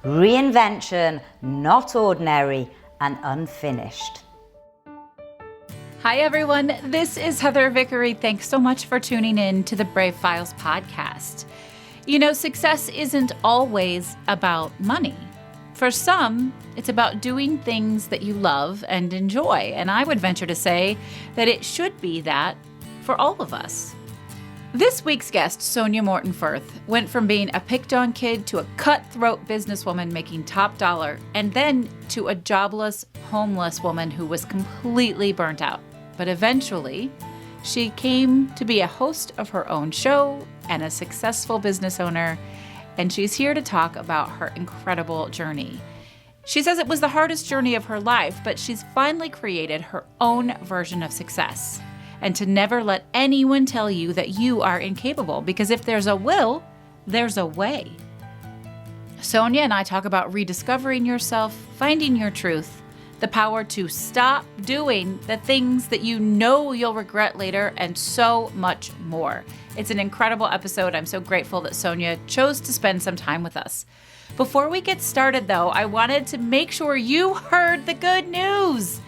Reinvention, Not Ordinary, and Unfinished. Hi, everyone. This is Heather Vickery. Thanks so much for tuning in to the Brave Files podcast. You know, success isn't always about money. For some, it's about doing things that you love and enjoy. And I would venture to say that it should be that for all of us. This week's guest, Sonya Morton-Firth, went from being a picked-on kid to a cutthroat businesswoman making top dollar, and then to a jobless, homeless woman who was completely burnt out. But eventually, she came to be a host of her own show and a successful business owner, and she's here to talk about her incredible journey. She says it was the hardest journey of her life, but she's finally created her own version of success. And to never let anyone tell you that you are incapable, because if there's a will, there's a way. Sonya and I talk about rediscovering yourself, finding your truth, the power to stop doing the things that you know you'll regret later, and so much more. It's an incredible episode. I'm so grateful that Sonya chose to spend some time with us. Before we get started, though, I wanted to make sure you heard the good news.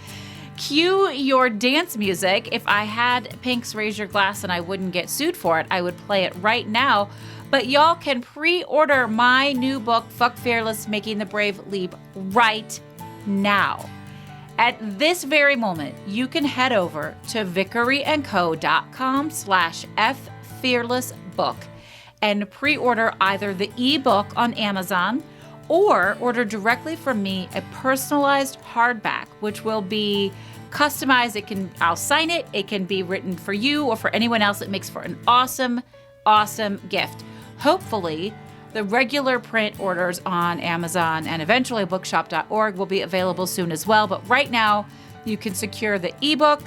Cue your dance music. If I had Pink's Raise Your Glass and I wouldn't get sued for it, I would play it right now. But y'all can pre-order my new book, Fuck Fearless, Making the Brave Leap, right now. At this very moment, you can head over to vickeryandco.com/ffearlessbook and pre-order either the ebook on Amazon or order directly from me a personalized hardback, which will be customized. I'll sign it. It can be written for you or for anyone else. It makes for an awesome, awesome gift. Hopefully, the regular print orders on Amazon and eventually bookshop.org will be available soon as well. But right now, you can secure the ebook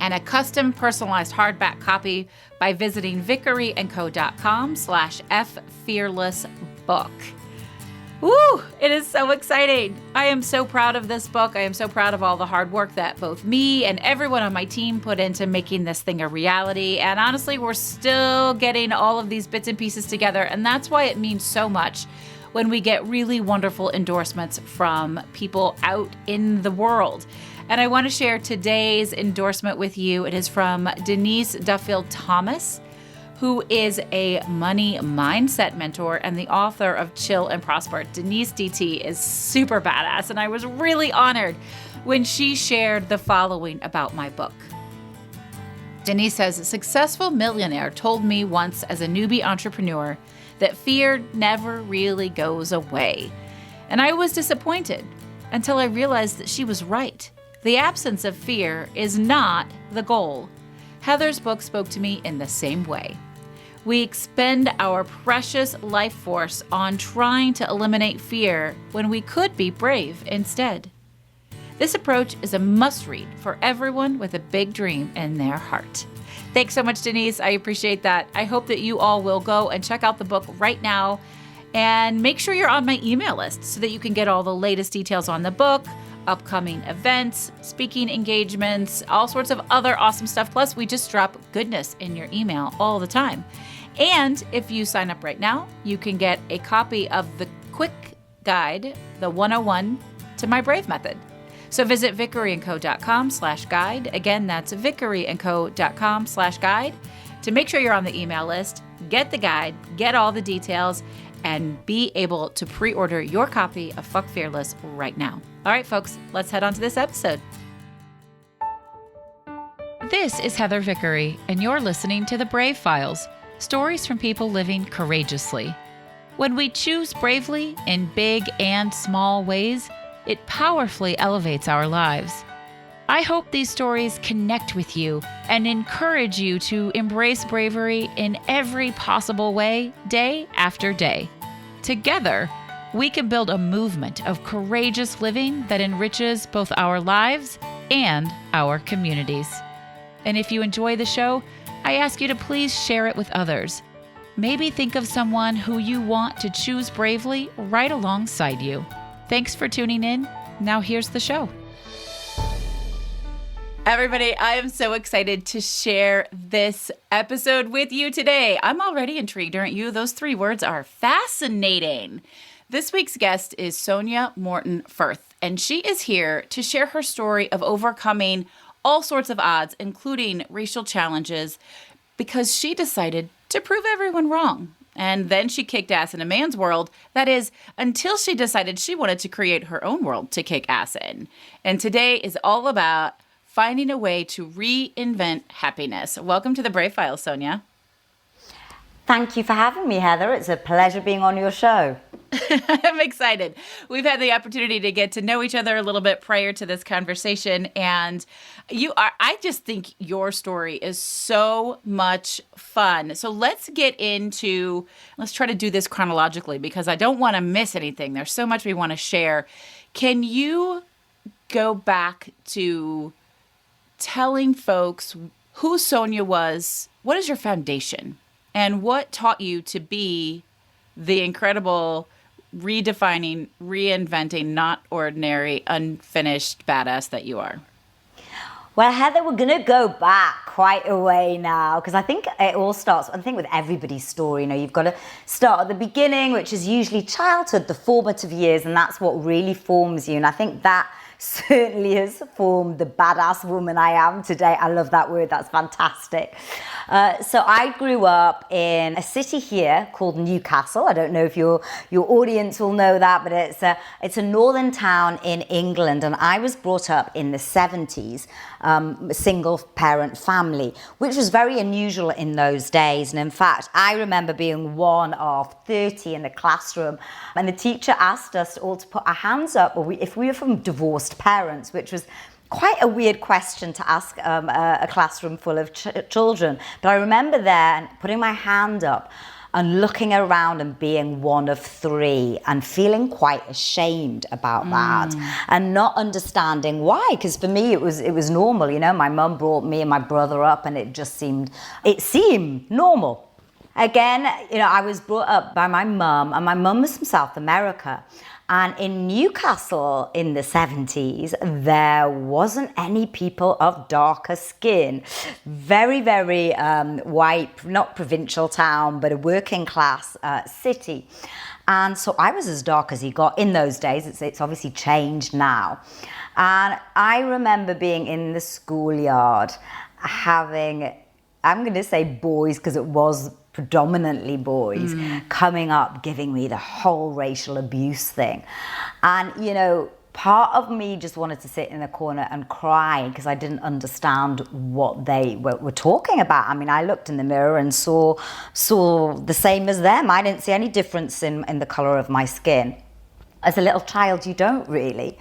and a custom personalized hardback copy by visiting vickeryandco.com/ffearlessbook. Woo! It is so exciting. I am so proud of this book. I am so proud of all the hard work that both me and everyone on my team put into making this thing a reality. And honestly, we're still getting all of these bits and pieces together. And that's why it means so much when we get really wonderful endorsements from people out in the world. And I want to share today's endorsement with you. It is from Denise Duffield-Thomas, who is a money mindset mentor and the author of Chill and Prosper. Denise DT is super badass, and I was really honored when she shared the following about my book. Denise says, a successful millionaire told me once as a newbie entrepreneur that fear never really goes away. And I was disappointed until I realized that she was right. The absence of fear is not the goal. Heather's book spoke to me in the same way. We expend our precious life force on trying to eliminate fear when we could be brave instead. This approach is a must-read for everyone with a big dream in their heart. Thanks so much, Denise. I appreciate that. I hope that you all will go and check out the book right now and make sure you're on my email list so that you can get all the latest details on the book, upcoming events, speaking engagements, all sorts of other awesome stuff. Plus, we just drop goodness in your email all the time. And if you sign up right now, you can get a copy of the quick guide, the 101 to my Brave Method. So visit vickeryandco.com/guide. Again, that's vickeryandco.com/guide to make sure you're on the email list, get the guide, get all the details, and be able to pre-order your copy of Fuck Fearless right now. All right, folks, let's head on to this episode. This is Heather Vickery, and you're listening to The Brave Files, stories from people living courageously. When we choose bravely in big and small ways, it powerfully elevates our lives. I hope these stories connect with you and encourage you to embrace bravery in every possible way, day after day. Together, we can build a movement of courageous living that enriches both our lives and our communities. And if you enjoy the show, I ask you to please share it with others. Maybe think of someone who you want to choose bravely right alongside you. Thanks for tuning in. Now here's the show. Everybody, I am so excited to share this episode with you today. I'm already intrigued, aren't you? Those 3 words are fascinating. This week's guest is Sonya Morton-Firth, and she is here to share her story of overcoming all sorts of odds, including racial challenges, because she decided to prove everyone wrong. And then she kicked ass in a man's world. That is, until she decided she wanted to create her own world to kick ass in. And today is all about finding a way to reinvent happiness. Welcome to the Brave File, Sonya. Thank you for having me, Heather. It's a pleasure being on your show. I'm excited. We've had the opportunity to get to know each other a little bit prior to this conversation. And I just think your story is so much fun. So let's try to do this chronologically because I don't want to miss anything. There's so much we want to share. Can you go back to telling folks who Sonya was? What is your foundation? And what taught you to be the incredible, redefining, reinventing, not ordinary, unfinished badass that you are? Well, Heather, we're going to go back quite a way now because I think it all starts, with everybody's story. You've got to start at the beginning, which is usually childhood, the formative years, and that's what really forms you. And I think that certainly has formed the badass woman I am today. I love that word. That's fantastic. So I grew up in a city here called Newcastle. I don't know if your audience will know that, but it's a northern town in England. And I was brought up in the 70s, a single parent family, which was very unusual in those days. And in fact, I remember being one of 30 in the classroom, and the teacher asked us all to put our hands up if we were from divorced parents, which was quite a weird question to ask a classroom full of children. But I remember there putting my hand up and looking around and being one of three and feeling quite ashamed about that and not understanding why. Because for me, it was normal. My mum brought me and my brother up and it seemed normal. Again, I was brought up by my mum, and my mum was from South America. And in Newcastle in the 70s, there wasn't any people of darker skin. Very, very white, not provincial town, but a working class city. And so I was as dark as he got in those days. It's obviously changed now. And I remember being in the schoolyard having, I'm going to say boys because it was predominantly boys coming up giving me the whole racial abuse thing. And part of me just wanted to sit in a corner and cry because I didn't understand what they were talking about. I looked in the mirror and saw the same as them. I didn't see any difference in the color of my skin. As a little child, you don't really.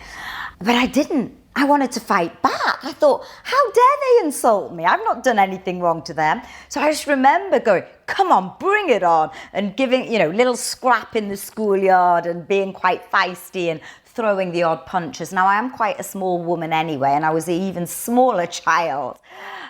But I didn't. I wanted to fight back. I thought, how dare they insult me? I've not done anything wrong to them. So I just remember going, come on, bring it on, and giving, little scrap in the schoolyard and being quite feisty and throwing the odd punches. Now, I am quite a small woman anyway, and I was an even smaller child.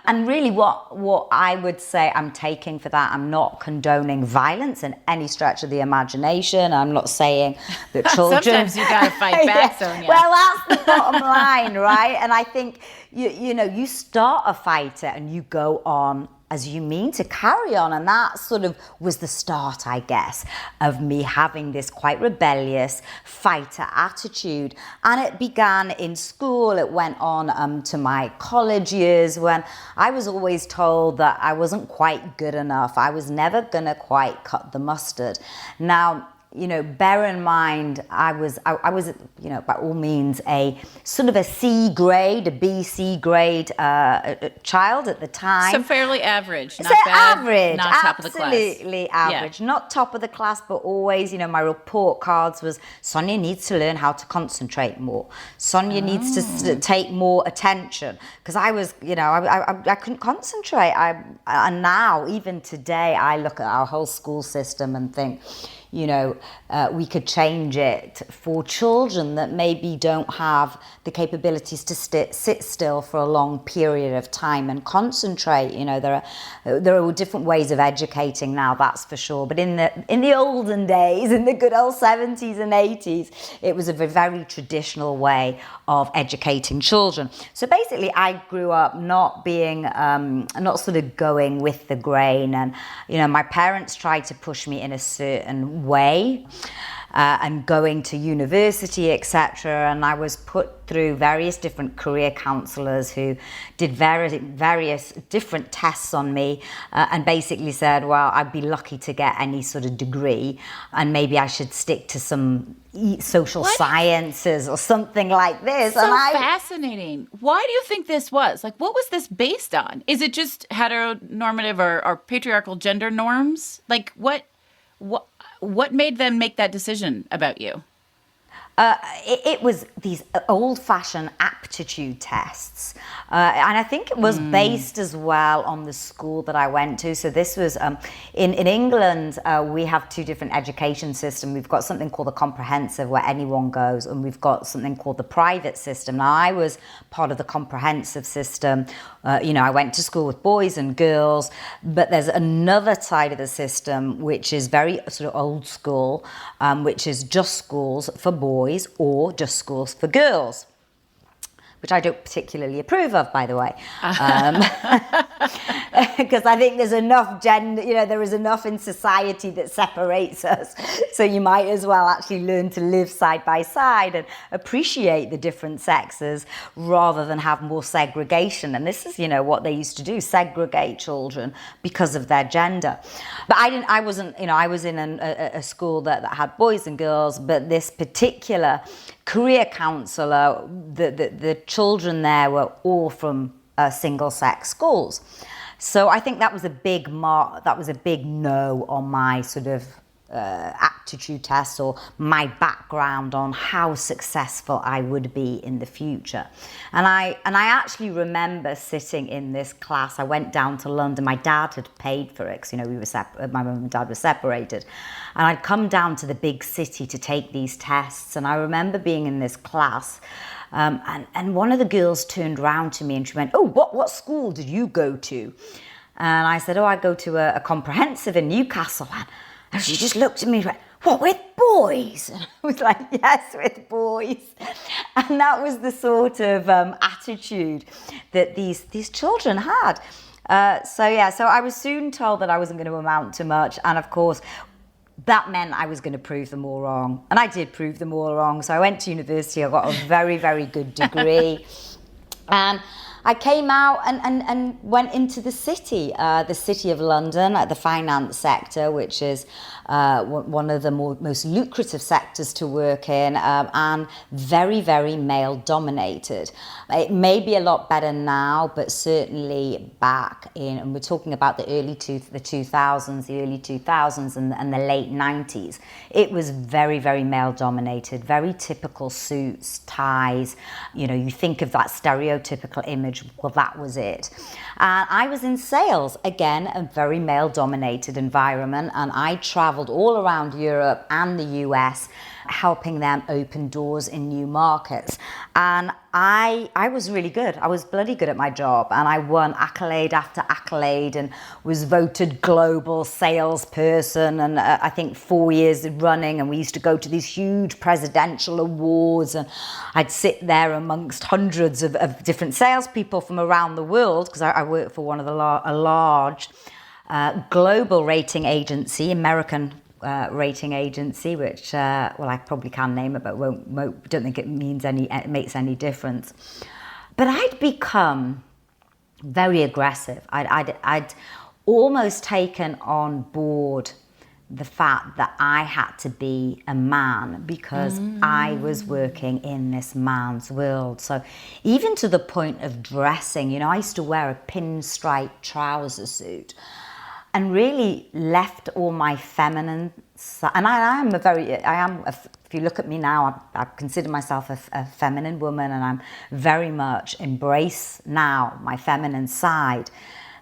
And really what I would say I'm taking for that, I'm not condoning violence in any stretch of the imagination. I'm not saying that children... Sometimes you got to fight back, Sonya. Well, that's the bottom line, right? And I think, you start a fighter and you go on as you mean to carry on. And that sort of was the start, I guess, of me having this quite rebellious fighter attitude. And it began in school. It went on to my college years when I was always told that I wasn't quite good enough. I was never going to quite cut the mustard. Now, bear in mind, I was, by all means, a sort of a C grade, a BC grade child at the time. So fairly average, not so bad, average, not top of the class. Absolutely average, not top of the class, but always, my report cards was, Sonya needs to learn how to concentrate more. Sonya needs to take more attention. Because I was, I couldn't concentrate. And now, even today, I look at our whole school system and think, we could change it for children that maybe don't have the capabilities to sit still for a long period of time and concentrate. There are different ways of educating now, that's for sure. But in the olden days, in the good old 70s and 80s, it was a very traditional way of educating children. So basically, I grew up not sort of going with the grain, and my parents tried to push me in a certain way. and going to university, etc. And I was put through various different career counselors who did various different tests on me and basically said, well, I'd be lucky to get any sort of degree and maybe I should stick to some social sciences or something like this. So fascinating. Why do you think this was? Like, what was this based on? Is it just heteronormative or patriarchal gender norms? Like, what made them make that decision about you? It was these old-fashioned aptitude tests. And I think it was based as well on the school that I went to. So this was, in England, we have two different education systems. We've got something called the comprehensive where anyone goes, and we've got something called the private system. Now, I was part of the comprehensive system. I went to school with boys and girls, but there's another side of the system which is very sort of old school, which is just schools for boys or just schools for girls, which I don't particularly approve of, by the way, because I think there's enough gender, there is enough in society that separates us. So you might as well actually learn to live side by side and appreciate the different sexes rather than have more segregation. And this is, what they used to do, segregate children because of their gender. But I wasn't, I was in a school that had boys and girls, but this particular career counselor, the children there were all from single-sex schools. So I think that was a big no on my sort of aptitude test or my background on how successful I would be in the future. And I actually remember sitting in this class. I went down to London. My dad had paid for it because, my mum and dad were separated. And I'd come down to the big city to take these tests. And I remember being in this class and one of the girls turned around to me and she went, "Oh, what school did you go to?" And I said, "Oh, I go to a comprehensive in Newcastle." And she just looked at me and went, "What, with boys?" And I was like, "Yes, with boys." And that was the sort of attitude that these children had. So I was soon told that I wasn't going to amount to much. And of course, that meant I was going to prove them all wrong. And I did prove them all wrong. So I went to university. I got a very, very good degree. And I came out and went into the city of London, the finance sector, which is one of the most lucrative sectors to work in, and very, very male dominated. It may be a lot better now, but certainly back in, and we're talking about the early 2000s and the late 90s, it was very, very male dominated, very typical suits, ties. You think of that stereotypical image, well, that was it. And I was in sales, again, a very male dominated environment, and I traveled all around Europe and the US helping them open doors in new markets. And I was really good. I was bloody good at my job, and I won accolade after accolade and was voted global salesperson, and I think 4 years running. And we used to go to these huge presidential awards, and I'd sit there amongst hundreds of different salespeople from around the world, because I worked for one of a large global rating agency, American rating agency, which I probably can name it, but don't think it makes any difference. But I'd become very aggressive. I'd almost taken on board the fact that I had to be a man because I was working in this man's world. So even to the point of dressing, I used to wear a pinstripe trouser suit, and really left all my feminine side. And if you look at me now, I consider myself a feminine woman, and I'm very much embrace now my feminine side.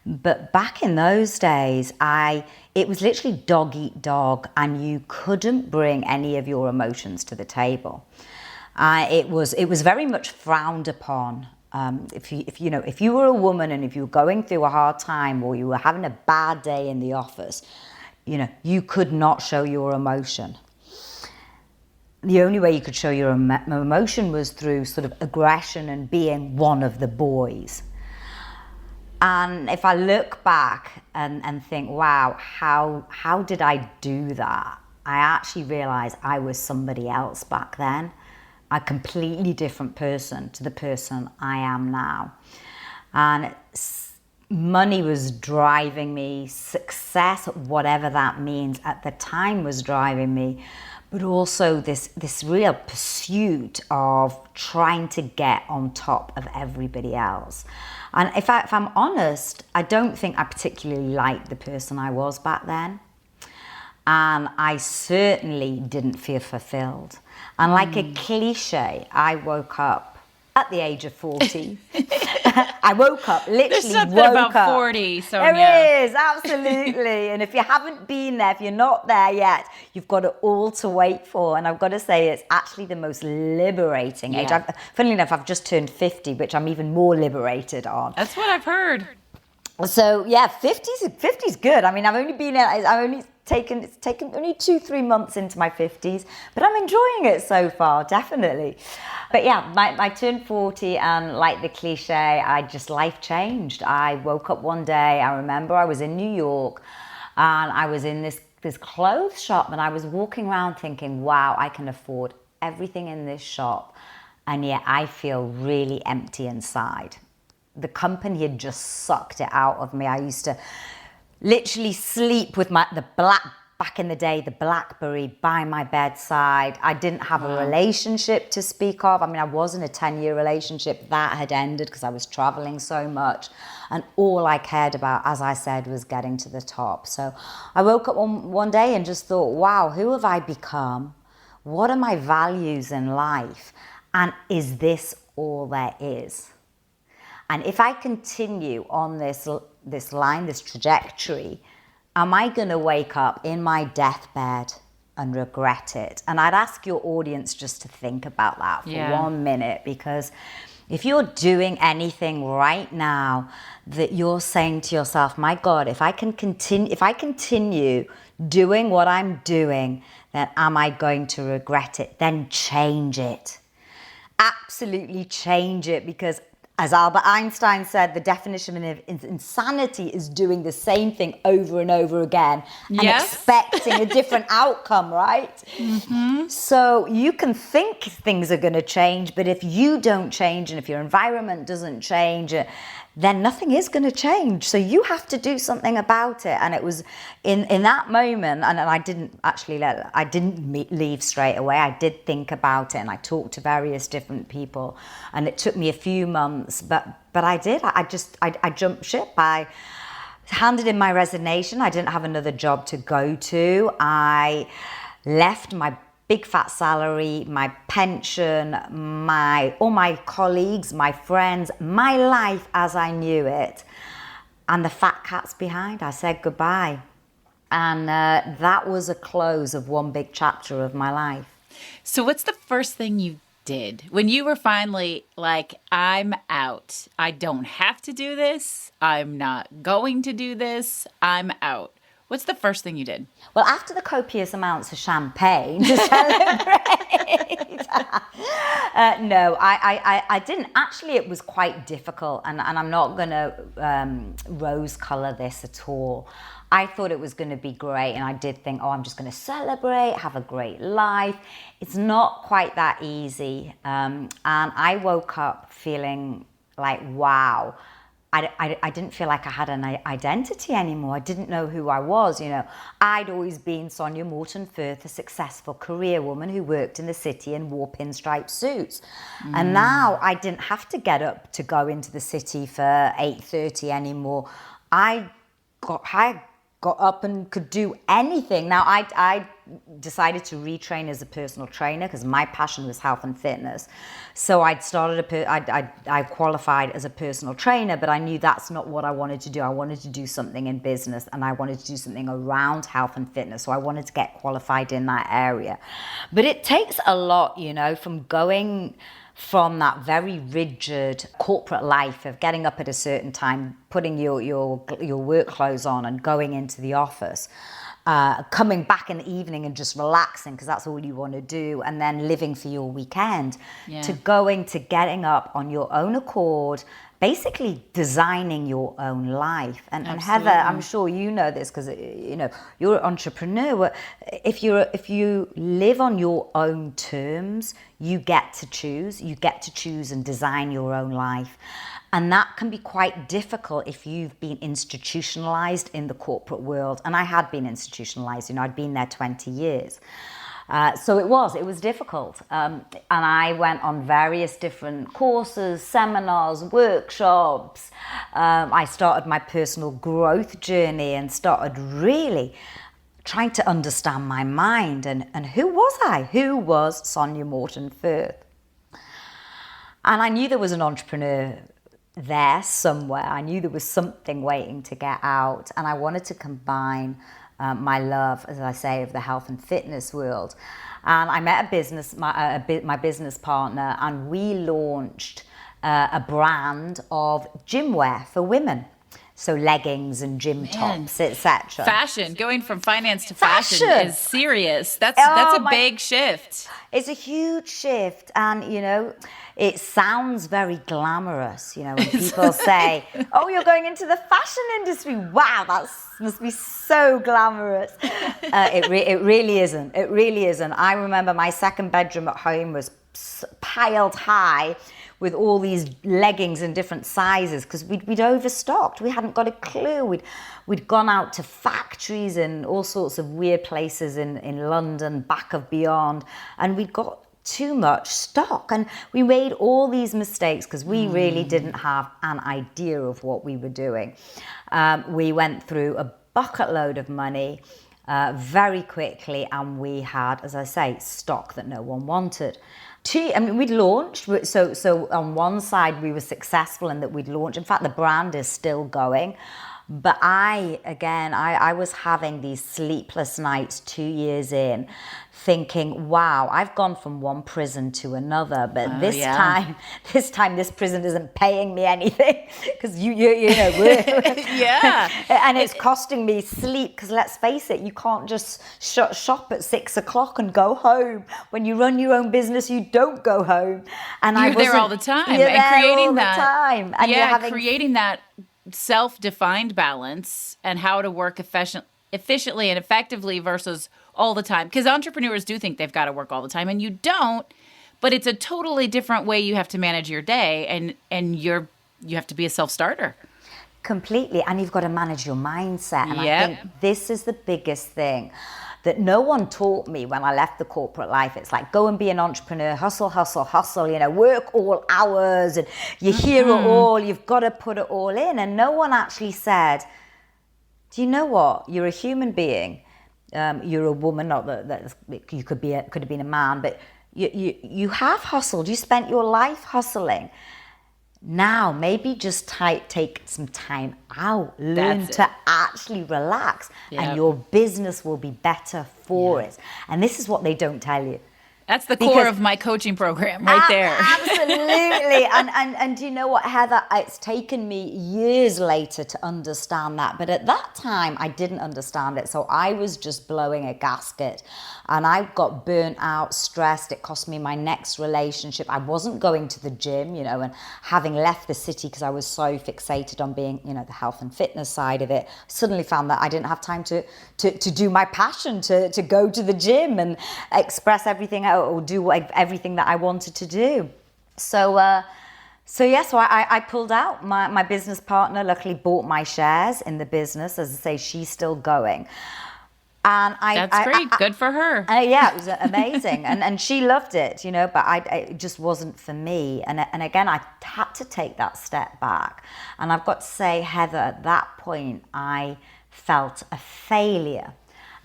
But back in those days, it was literally dog eat dog, and you couldn't bring any of your emotions to the table. It was very much frowned upon. If you were a woman and if you were going through a hard time or you were having a bad day in the office, you could not show your emotion. The only way you could show your emotion was through sort of aggression and being one of the boys. And if I look back and think, wow, how did I do that? I actually realized I was somebody else back then, a completely different person to the person I am now. And money was driving me, success, whatever that means, at the time was driving me, but also this real pursuit of trying to get on top of everybody else. And if I'm honest, I don't think I particularly liked the person I was back then. And I certainly didn't feel fulfilled. And like a cliche, I woke up at the age of 40. I woke up, literally There's something woke about up. 40, Sonya. There is, absolutely. And if you haven't been there, if you're not there yet, you've got it all to wait for. And I've got to say, it's actually the most liberating age. Funnily enough, I've just turned 50, which I'm even more liberated on. That's what I've heard. So yeah, 50's good. I mean, it's taken only 2-3 months into my 50s, but I'm enjoying it so far, definitely. But yeah, I turned 40, and like the cliche, life changed. I woke up one day, I remember I was in New York, and I was in this clothes shop, and I was walking around thinking, wow, I can afford everything in this shop, and yet I feel really empty inside. The company had just sucked it out of me. I used to literally sleep with back in the day, the BlackBerry by my bedside. I didn't have a relationship to speak of. I mean, I was in a 10-year relationship that had ended because I was traveling so much. And all I cared about, as I said, was getting to the top. So I woke up one day and just thought, wow, who have I become? What are my values in life? And is this all there is? And if I continue on this line, this trajectory, am I going to wake up in my deathbed and regret it? And I'd ask your audience just to think about that for 1 minute, because if you're doing anything right now that you're saying to yourself, my God, if I continue doing what I'm doing, then am I going to regret it? Then change it. Absolutely change it, because as Albert Einstein said, the definition of insanity is doing the same thing over and over again and expecting a different outcome, right? Mm-hmm. So you can think things are going to change, but if you don't change and if your environment doesn't change, then nothing is going to change. So you have to do something about it. And it was in that moment, and I didn't leave straight away. I did think about it, and I talked to various different people, and it took me a few months, but I did. I jumped ship. I handed in my resignation. I didn't have another job to go to. I left my big fat salary, my pension, all my colleagues, my friends, my life as I knew it, and the fat cats behind. I said goodbye. And that was a close of one big chapter of my life. So what's the first thing you did when you were finally like, I'm out. I don't have to do this. I'm not going to do this. I'm out. What's the first thing you did? Well, after the copious amounts of champagne to celebrate, no, I didn't. Actually, it was quite difficult, and I'm not going to rose color this at all. I thought it was going to be great, and I did think, I'm just going to celebrate, have a great life. It's not quite that easy, and I woke up feeling like, wow. I didn't feel like I had an identity anymore. I didn't know who I was, I'd always been Sonya Morton-Firth, a successful career woman who worked in the city and wore pinstripe suits. And now I didn't have to get up to go into the city for 8:30 anymore. I got up and could do anything. Now, I decided to retrain as a personal trainer because my passion was health and fitness. So I qualified as a personal trainer, but I knew that's not what I wanted to do. I wanted to do something in business, and I wanted to do something around health and fitness. So I wanted to get qualified in that area. But it takes a lot, from going from that very rigid corporate life of getting up at a certain time, putting your work clothes on and going into the office, coming back in the evening and just relaxing because that's all you want to do, and then living for your weekend, to getting up on your own accord, basically designing your own life. And Heather, I'm sure you know this because you're an entrepreneur. If you live on your own terms, you get to choose. You get to choose and design your own life. And that can be quite difficult if you've been institutionalized in the corporate world. And I had been institutionalized, I'd been there 20 years. So it was difficult. And I went on various different courses, seminars, workshops. I started my personal growth journey and started really trying to understand my mind and who was I? Who was Sonya Morton-Firth? And I knew there was an entrepreneur there somewhere. I knew there was something waiting to get out, and I wanted to combine my love, as I say, of the health and fitness world. And I met my business partner, and we launched a brand of gym wear for women. So leggings and gym tops, etc. Fashion, going from finance to fashion is serious. That's a big shift. It's a huge shift, and it sounds very glamorous. When people say, "Oh, you're going into the fashion industry," wow, that must be so glamorous. It really isn't. It really isn't. I remember my second bedroom at home was piled high with all these leggings in different sizes because we'd overstocked. We hadn't got a clue. We'd gone out to factories and all sorts of weird places in London, back of beyond, and we'd got too much stock. And we made all these mistakes because we really didn't have an idea of what we were doing. We went through a bucket load of money very quickly, and we had, as I say, stock that no one wanted. We'd launched, so on one side we were successful in that we'd launched. In fact, the brand is still going. But I was having these sleepless nights 2 years in, thinking, wow, I've gone from one prison to another, but this time this prison isn't paying me anything because and it's costing me sleep because let's face it, you can't just shop at 6 o'clock and go home. When you run your own business, you don't go home. And you're there all the time, creating that self-defined balance and how to work efficiently and effectively versus all the time. Because entrepreneurs do think they've got to work all the time, and you don't. But it's a totally different way you have to manage your day, and you have to be a self-starter. Completely, and you've got to manage your mindset. And I think this is the biggest thing that no one taught me when I left the corporate life. It's like, go and be an entrepreneur, hustle, hustle, hustle, work all hours, and you hear it all, you've got to put it all in. And no one actually said, do you know what? You're a human being. You're a woman, not that you could have been a man, but you have hustled. You spent your life hustling. Now, maybe just take some time out, learn to actually relax, and your business will be better for it. And this is what they don't tell you. That's the core of my coaching program right there. Absolutely. And you know what, Heather? It's taken me years later to understand that. But at that time, I didn't understand it. So I was just blowing a gasket. And I got burnt out, stressed. It cost me my next relationship. I wasn't going to the gym, and having left the city because I was so fixated on being, the health and fitness side of it, suddenly found that I didn't have time to do my passion, to go to the gym and express everything out or do everything that I wanted to do. So I pulled out. My business partner luckily bought my shares in the business. As I say, she's still going. And that's great. Good for her. It was amazing. and she loved it, but it just wasn't for me. And again, I had to take that step back. And I've got to say, Heather, at that point, I felt a failure.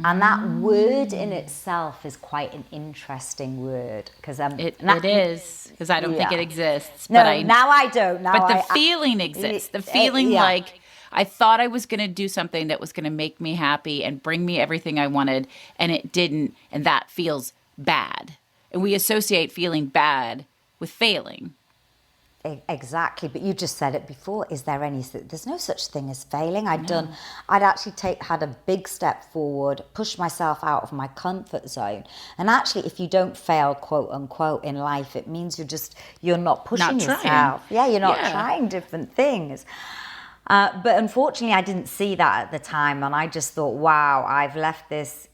And that word in itself is quite an interesting word because it is, because I don't think it exists. No, now I don't. But the feeling exists. The feeling like I thought I was going to do something that was going to make me happy and bring me everything I wanted, and it didn't, and that feels bad. And we associate feeling bad with failing. Exactly, but you just said it before. Is there any? There's no such thing as failing. I'd actually had a big step forward, pushed myself out of my comfort zone. And actually, if you don't fail, quote unquote, in life, it means you're not pushing yourself. Yeah, you're not trying different things. But unfortunately, I didn't see that at the time, and I just thought, wow, I've left this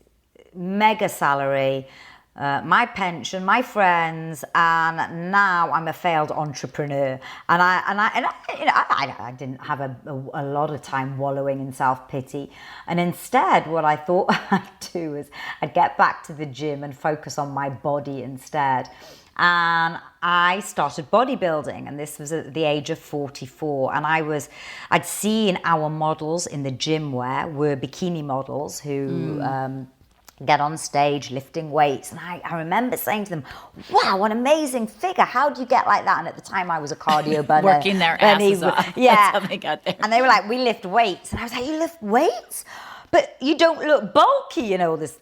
mega salary, my pension, my friends, and now I'm a failed entrepreneur. And I didn't have a lot of time wallowing in self-pity. And instead, what I thought I'd do is I'd get back to the gym and focus on my body instead. And I started bodybuilding, and this was at the age of 44. And I'd seen our models in the gym wear were bikini models who get on stage lifting weights. And I remember saying to them, wow, what an amazing figure. How do you get like that? And at the time I was a cardio bunny. Working their asses off. Yeah. That's how they got there. And they were like, we lift weights. And I was like, you lift weights? But you don't look bulky,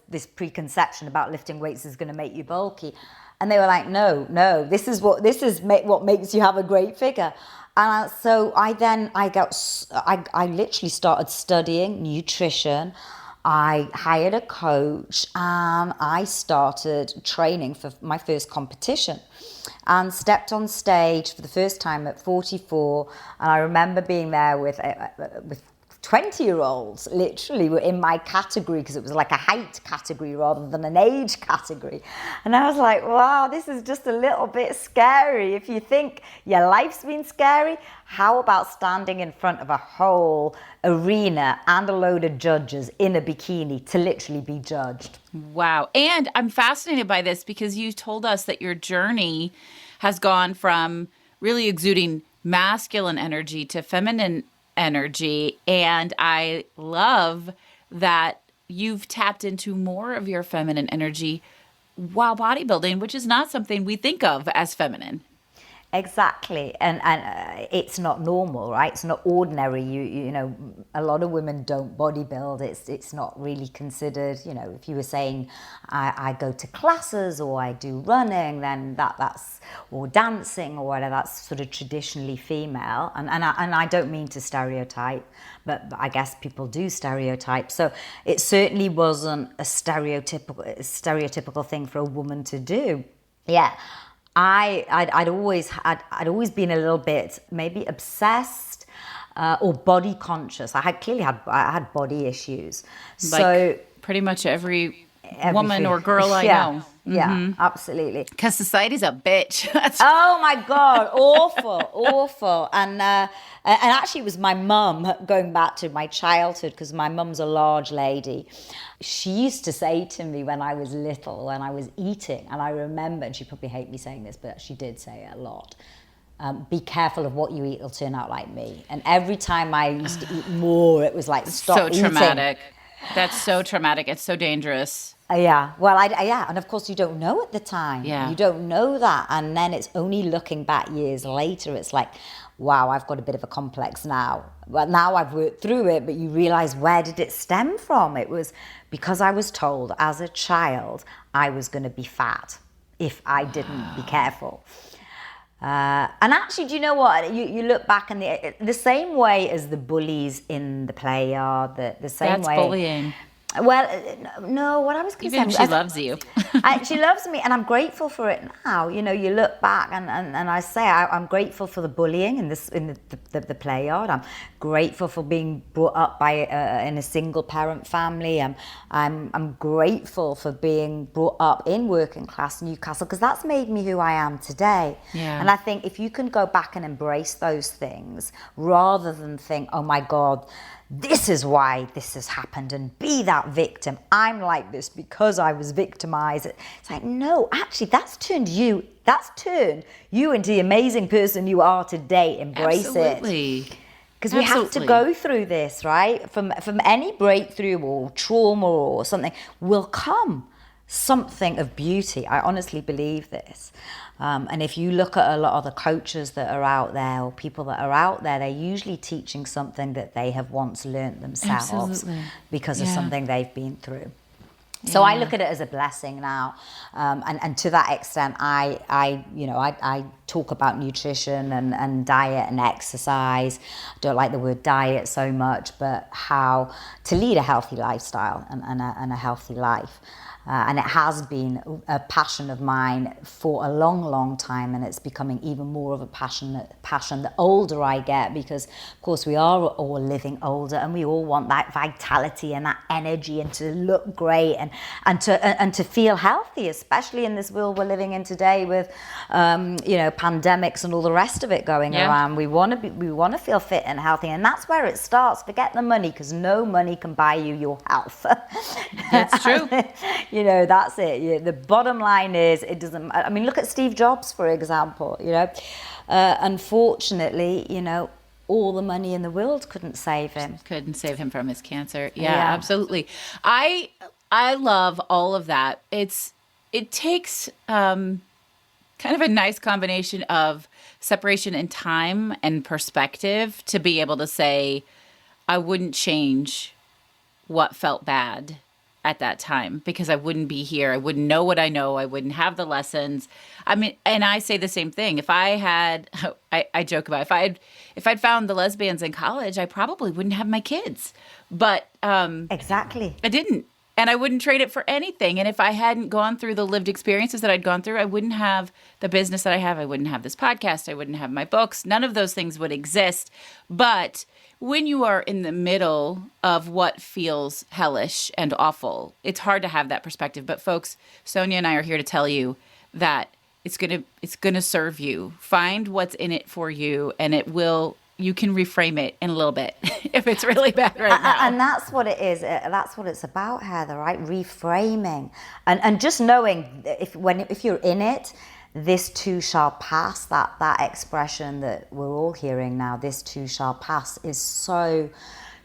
this preconception about lifting weights is going to make you bulky. And they were like, no, this is what makes you have a great figure. And so I literally started studying nutrition. I hired a coach and I started training for my first competition and stepped on stage for the first time at 44. And I remember being there with 20-year-olds literally were in my category because it was like a height category rather than an age category. And I was like, wow, this is just a little bit scary. If you think your life's been scary, how about standing in front of a whole arena and a load of judges in a bikini to literally be judged? Wow. And I'm fascinated by this because you told us that your journey has gone from really exuding masculine energy to feminine energy. And I love that you've tapped into more of your feminine energy while bodybuilding, which is not something we think of as feminine. Exactly, and it's not normal, right? It's not ordinary. You know, a lot of women don't bodybuild. It's not really considered. You know, if you were saying I go to classes or I do running, then that's or dancing or whatever. That's sort of traditionally female, and I don't mean to stereotype, but I guess people do stereotype. So it certainly wasn't a stereotypical thing for a woman to do. Yeah. I'd always been a little bit maybe obsessed or body conscious. I had body issues. So pretty much every woman or girl I know. Yeah, absolutely. Because society's a bitch. Oh my God, awful. And actually it was my mum, going back to my childhood, because my mum's a large lady. She used to say to me when I was little, when I was eating, and I remember, and she probably hate me saying this, but she did say it a lot, be careful of what you eat, it'll turn out like me. And every time I used to eat more, it was like, stop eating. So traumatic. That's so traumatic. It's so dangerous. Yeah. Well, and of course you don't know at the time. Yeah. You don't know that. And then it's only looking back years later, it's like, wow, I've got a bit of a complex now. Well, now I've worked through it, but you realize, where did it stem from? It was because I was told as a child I was going to be fat if I didn't be careful. And actually, do you know what? You look back and the same way as the bullies in the play yard, the same That's way. That's bullying. Well, no, what I was going to say... Even if she loves you. She loves me, and I'm grateful for it now. You know, you look back, and I say I'm grateful for the bullying in the play yard. I'm grateful for being brought up in a single-parent family. I'm grateful for being brought up in working-class Newcastle, because that's made me who I am today. Yeah. And I think if you can go back and embrace those things, rather than think, oh my God, this is why this has happened, and be that victim. I'm like this because I was victimized. It's like, no, actually, that's turned you into the amazing person you are today. Embrace Absolutely. it. Because we have to go through this, right? From any breakthrough or trauma or something will come something of beauty. I honestly believe this. And if you look at a lot of the coaches that are out there or people that are out there, they're usually teaching something that they have once learned themselves. Absolutely. Because of something they've been through. So I look at it as a blessing now, and to that extent, I talk about nutrition and diet and exercise. I don't like the word diet so much, but how to lead a healthy lifestyle and a healthy life. And it has been a passion of mine for a long, long time, and it's becoming even more of a passion the older I get, because of course we are all living older, and we all want that vitality and that energy, and to look great and to feel healthy, especially in this world we're living in today with pandemics and all the rest of it going around. We want to feel fit and healthy, and that's where it starts. Forget the money, because no money can buy you your health. That's true. That's it. The bottom line is, it doesn't. I mean, look at Steve Jobs, for example. Unfortunately, all the money in the world couldn't save him. Couldn't save him from his cancer. Yeah, absolutely. I love all of that. It takes kind of a nice combination of separation in time and perspective to be able to say, I wouldn't change what felt bad at that time, because I wouldn't be here. I wouldn't know what I know. I wouldn't have the lessons. I mean, and I say the same thing. If I had, I joke about, if I'd found the lesbians in college, I probably wouldn't have my kids. But exactly, I didn't. And I wouldn't trade it for anything. And if I hadn't gone through the lived experiences that I'd gone through, I wouldn't have the business that I have. I wouldn't have this podcast. I wouldn't have my books. None of those things would exist. But when you are in the middle of what feels hellish and awful, it's hard to have that perspective. But folks, Sonya and I are here to tell you that it's gonna serve you. Find what's in it for you, and you can reframe it in a little bit if it's really bad right now. And that's what it is. That's what it's about, Heather, right? Reframing. And just knowing if you're in it, this too shall pass, that expression that we're all hearing now, this too shall pass, is so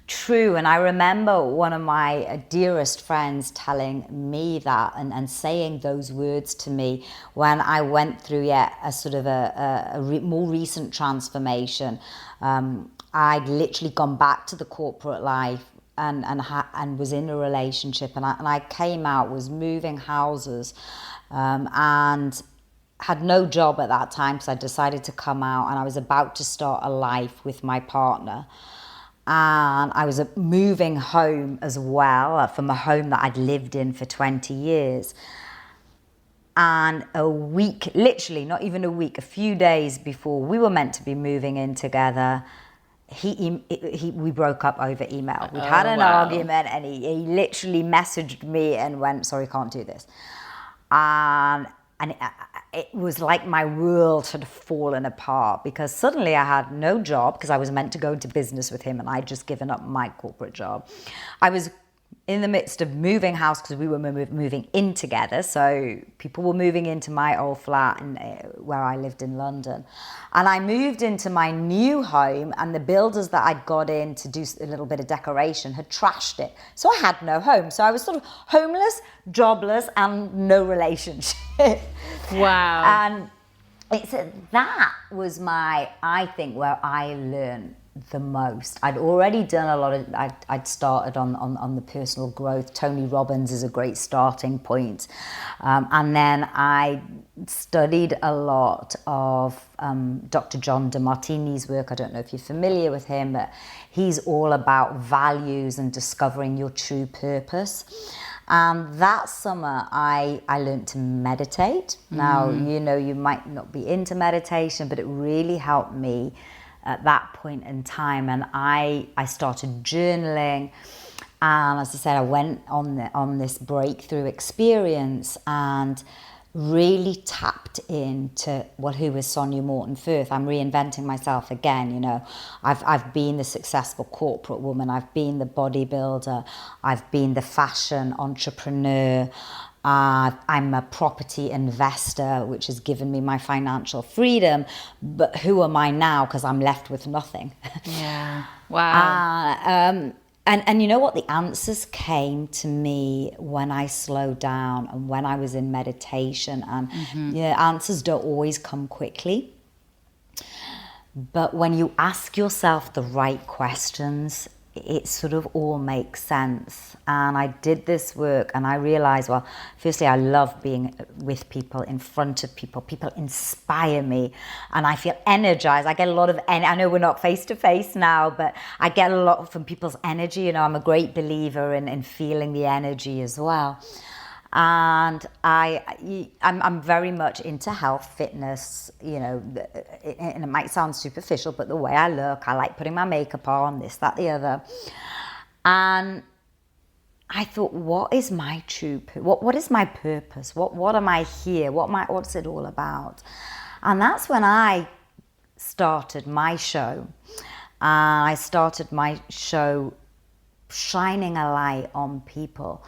true. And I remember one of my dearest friends telling me that and saying those words to me when I went through a sort of a more recent transformation. I'd literally gone back to the corporate life and was in a relationship, and I came out, was moving houses, and had no job at that time, because I decided to come out, and I was about to start a life with my partner. And I was moving home as well, from a home that I'd lived in for 20 years. And a week, literally not even a week, a few days before we were meant to be moving in together, we broke up over email. We'd had an argument, and he literally messaged me and went, sorry, can't do this. And it was like my world had fallen apart, because suddenly I had no job, because I was meant to go into business with him, and I'd just given up my corporate job. I was in the midst of moving house, because we were moving in together. So people were moving into my old flat where I lived in London. And I moved into my new home, and the builders that I'd got in to do a little bit of decoration had trashed it. So I had no home. So I was sort of homeless, jobless, and no relationship. Wow. And that was I think, where I learned the most. I'd already done a lot of, I'd started on the personal growth. Tony Robbins is a great starting point. And then I studied a lot of Dr. John DeMartini's work. I don't know if you're familiar with him, but he's all about values and discovering your true purpose. And that summer, I learned to meditate. Now, you might not be into meditation, but it really helped me at that point in time. And I started journaling. And as I said, I went on this breakthrough experience and really tapped into, who is Sonya Morton-Firth? I'm reinventing myself again, I've been the successful corporate woman, I've been the bodybuilder, I've been the fashion entrepreneur, I'm a property investor, which has given me my financial freedom, but who am I now? Because I'm left with nothing. Yeah, wow. And you know what? The answers came to me when I slowed down and when I was in meditation. And answers don't always come quickly. But when you ask yourself the right questions, it sort of all makes sense. And I did this work and I realized, well, firstly, I love being with people, in front of people. People inspire me and I feel energized. I get a lot of, I know we're not face to face now, but I get a lot from people's energy. You know, I'm a great believer in feeling the energy as well. And I'm very much into health, fitness, you know, and it might sound superficial, but the way I look, I like putting my makeup on, this, that, the other. And I thought, what is my true, what is my purpose? What am I here? What's it all about? And that's when I started my show. I started my show shining a light on people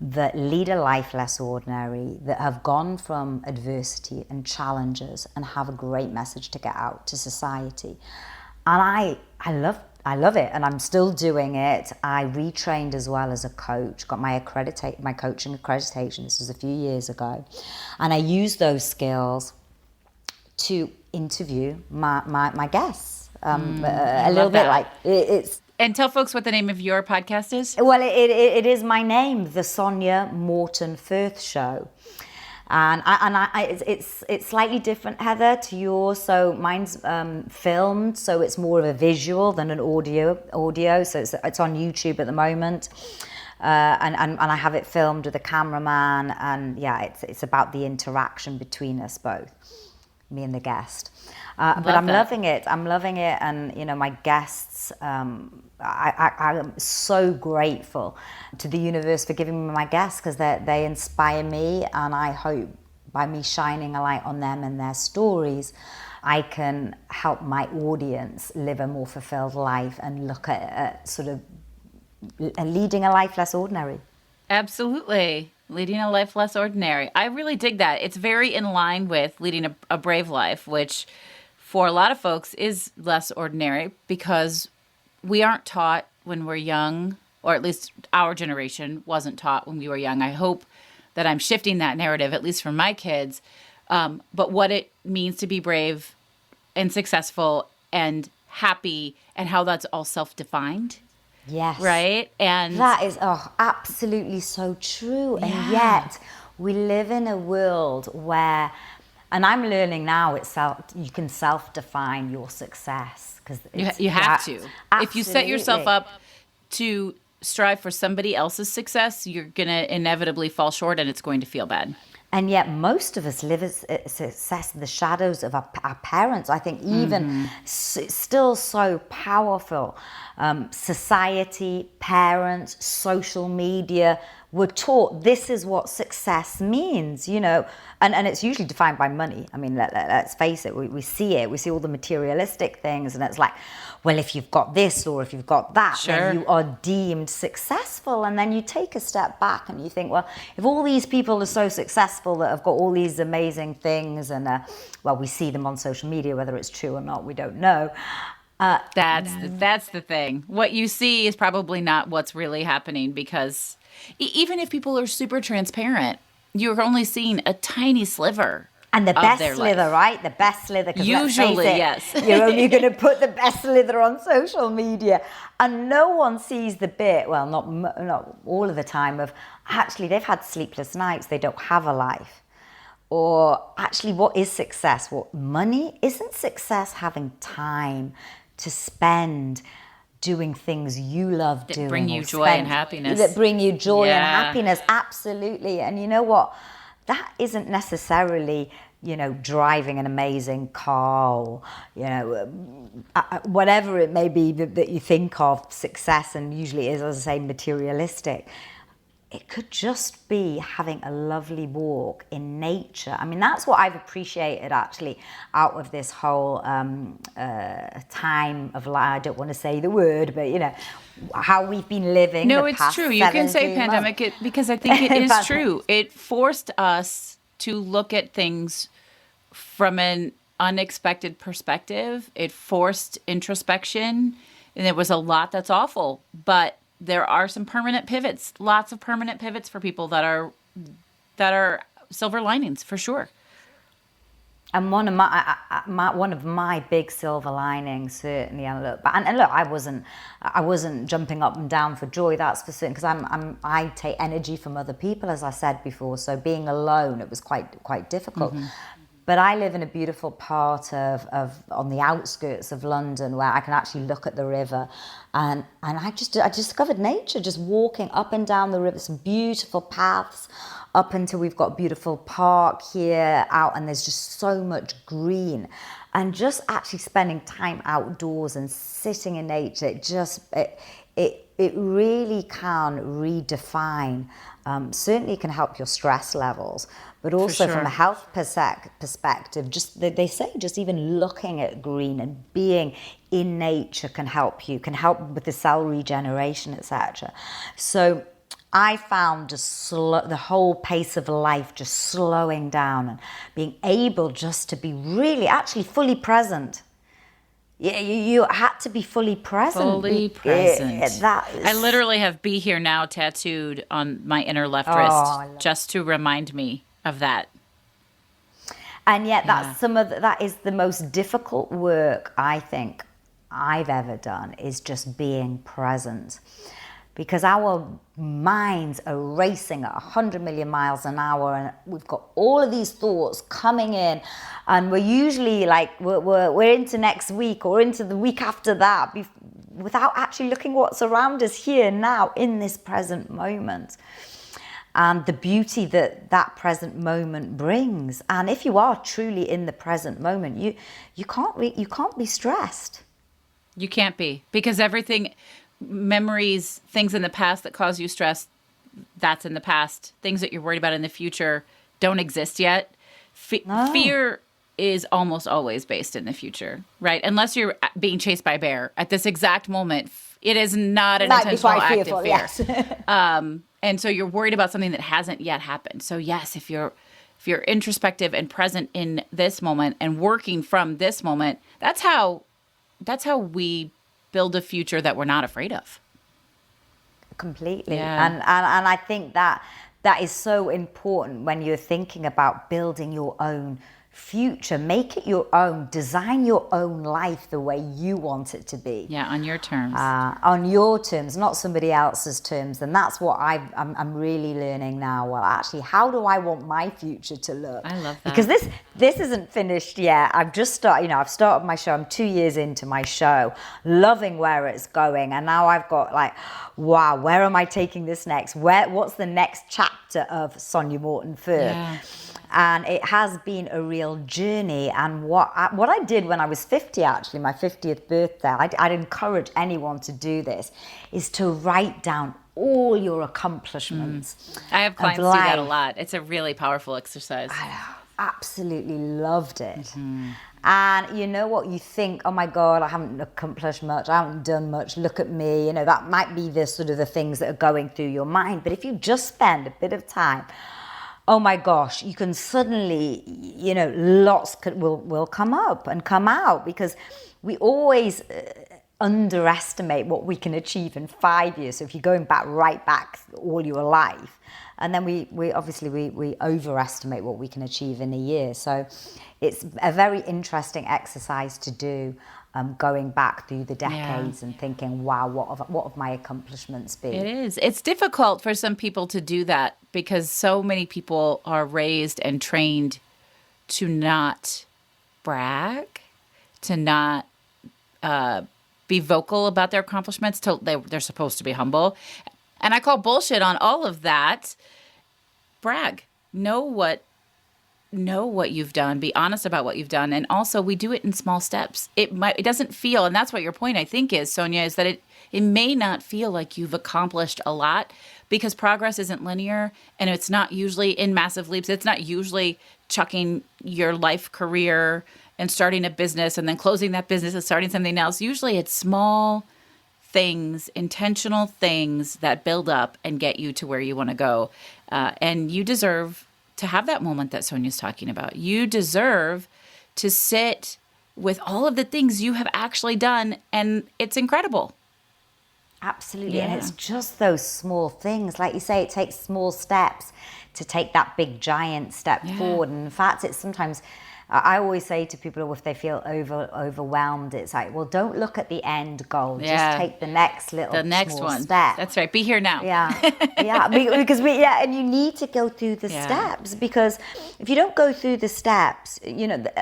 that lead a life less ordinary, that have gone from adversity and challenges and have a great message to get out to society. And I love it, and I'm still doing it. I retrained as well as a coach, got my coaching accreditation. This was a few years ago. And I use those skills to interview my guests. A little bit like it's. And tell folks what the name of your podcast is. Well, it is my name, the Sonya Morton-Firth Show. And it's slightly different, Heather, to yours. So mine's filmed, so it's more of a visual than an audio. So it's on YouTube at the moment. And I have it filmed with a cameraman. And yeah, it's about the interaction between us both, me and the guest. But I'm loving it. And, you know, my guests, I am so grateful to the universe for giving me my guests, because they inspire me. And I hope by me shining a light on them and their stories, I can help my audience live a more fulfilled life and look at sort of leading a life less ordinary. Absolutely. Leading a life less ordinary. I really dig that. It's very in line with leading a brave life, which for a lot of folks is less ordinary, because we aren't taught when we're young, or at least our generation wasn't taught when we were young. I hope that I'm shifting that narrative, at least for my kids. But what it means to be brave and successful and happy, and how that's all self-defined. Yes. Right? And that is absolutely so true. Yeah. And yet we live in a world where, and I'm learning now, you can self-define your success, because you have to. Absolutely. If you set yourself up to strive for somebody else's success, you're going to inevitably fall short, and it's going to feel bad. And yet most of us live a success in the shadows of our parents. I think even still so powerful. Society, parents, social media, we're taught this is what success means, you know, and it's usually defined by money. I mean, let's face it, we see it. We see all the materialistic things, and it's like, well, if you've got this or if you've got that, then you are deemed successful. And then you take a step back and you think, well, if all these people are so successful that have got all these amazing things, and well, we see them on social media, whether it's true or not, we don't know. That's the thing. What you see is probably not what's really happening, because even if people are super transparent, you're only seeing a tiny sliver. And the best slither, life. Right? The best slither. Usually, yes. yes. You're only going to put the best slither on social media. And no one sees the bit, well, not all of the time, of actually they've had sleepless nights, they don't have a life. Or actually, what is success? What money? Isn't success having time to spend doing things you love doing? That bring you joy and happiness. That bring you joy and happiness, absolutely. And you know what? That isn't necessarily, you know, driving an amazing car, or, you know, whatever it may be that you think of success, and usually is, as I say, materialistic. It could just be having a lovely walk in nature. I mean, that's what I've appreciated, actually, out of this whole time of life. I don't want to say the word, but, you know, how we've been living. No, the it's past true. You can say 17 pandemic because I think it is true. It forced us to look at things from an unexpected perspective. It forced introspection, and there was a lot that's awful, but there are some permanent pivots, lots of permanent pivots for people that are silver linings, for sure. And one of my big silver linings, certainly, and look, I wasn't jumping up and down for joy. That's for certain, because I take energy from other people, as I said before. So being alone, it was quite difficult. Mm-hmm. But I live in a beautiful part of on the outskirts of London, where I can actually look at the river, and I discovered nature just walking up and down the river. Some beautiful paths up until we've got a beautiful park here out, and there's just so much green, and just actually spending time outdoors and sitting in nature, it really can redefine. Certainly can help your stress levels, but also from a health perspective, just they say just even looking at green and being in nature can help with the cell regeneration, etc. So I found just the whole pace of life just slowing down and being able just to be really actually fully present. Yeah, you had to be fully present. Fully present. I literally have "Be Here Now" tattooed on my inner left wrist, just to remind me of that. And yet, that is the most difficult work I think I've ever done, is just being present. Because our minds are racing at 100 million miles an hour, and we've got all of these thoughts coming in, and we're usually like we're into next week or into the week after that, without actually looking what's around us here now in this present moment, and the beauty that present moment brings. And if you are truly in the present moment, you can't be stressed. You can't be, because everything. Memories, things in the past that cause you stress, that's in the past. Things that you're worried about in the future don't exist yet. Fear is almost always based in the future, right? Unless you're being chased by a bear at this exact moment, it is not an intentional act of fear. Yes. And so you're worried about something that hasn't yet happened. So yes, if you're introspective and present in this moment and working from this moment, that's how we build a future that we're not afraid of. Completely. Yeah. And I think that is so important when you're thinking about building your own future. Make it your own. Design your own life the way you want it to be. Yeah, on your terms. On your terms, not somebody else's terms. And that's what I'm really learning now. Well, actually, how do I want my future to look? I love that. Because this isn't finished yet. I've just started, I've started my show. I'm 2 years into my show, loving where it's going. And now I've got like, wow, where am I taking this next? What's the next chapter of Sonya Morton-Firth? Yeah. And it has been a real journey. And what I did when I was 50, actually, my 50th birthday, I'd encourage anyone to do this, is to write down all your accomplishments. I have clients do that a lot. It's a really powerful exercise. I absolutely loved it. Mm-hmm. And you know what, you think, oh my God, I haven't accomplished much, I haven't done much, look at me. That might be the sort of the things that are going through your mind. But if you just spend a bit of time, oh my gosh, you can suddenly, lots will come up and come out, because we always underestimate what we can achieve in 5 years. So if you're going right back all your life, and then we obviously overestimate what we can achieve in a year. So it's a very interesting exercise to do, going back through the decades and thinking, wow, what have my accomplishments been? It is. It's difficult for some people to do that, because so many people are raised and trained to not brag, to not be vocal about their accomplishments. They're supposed to be humble. And I call bullshit on all of that. Brag. Know what you've done. Be honest about what you've done. And also, we do it in small steps. It doesn't feel, and that's what your point, I think, is, Sonya, is that it may not feel like you've accomplished a lot, because progress isn't linear, and it's not usually in massive leaps. It's not usually chucking your life career and starting a business and then closing that business and starting something else. Usually it's small things, intentional things that build up and get you to where you want to go. And you deserve to have that moment that Sonya's talking about. You deserve to sit with all of the things you have actually done, and it's incredible. Absolutely. Yeah. And it's just those small things. Like you say, it takes small steps to take that big giant step forward. And in fact, it's sometimes I always say to people if they feel overwhelmed, it's like, well, don't look at the end goal. Just take the next small step. That's right. Be here now. Yeah. And you need to go through the steps, because if you don't go through the steps,